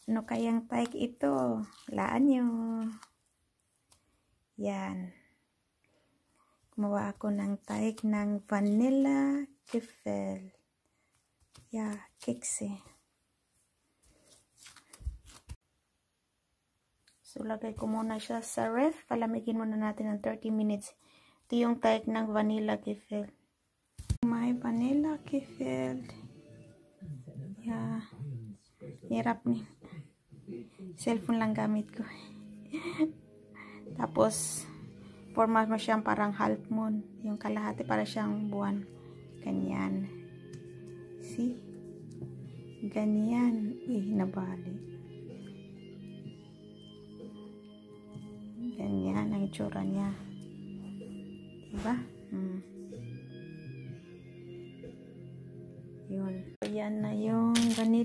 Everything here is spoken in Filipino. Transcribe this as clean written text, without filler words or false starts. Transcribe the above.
Ano kayang type ito? Laan nyo. Yan. Gumawa ako ng type ng vanilla kefir. Yeah, kiksi. So, lagay ko muna siya sa ref. Palamigin muna natin ng 30 minutes. Ito yung type ng vanilla kefir. May vanilla kefir. Yeah. Hirap ni. Cellphone lang gamit ko. Tapos, format mo siyang parang half moon. Yung kalahati para siyang buwan. Ganyan. See? Ganyan. Nabali. Ganyan ang itsura niya. Diba? Yun. Yan na yung vanilla.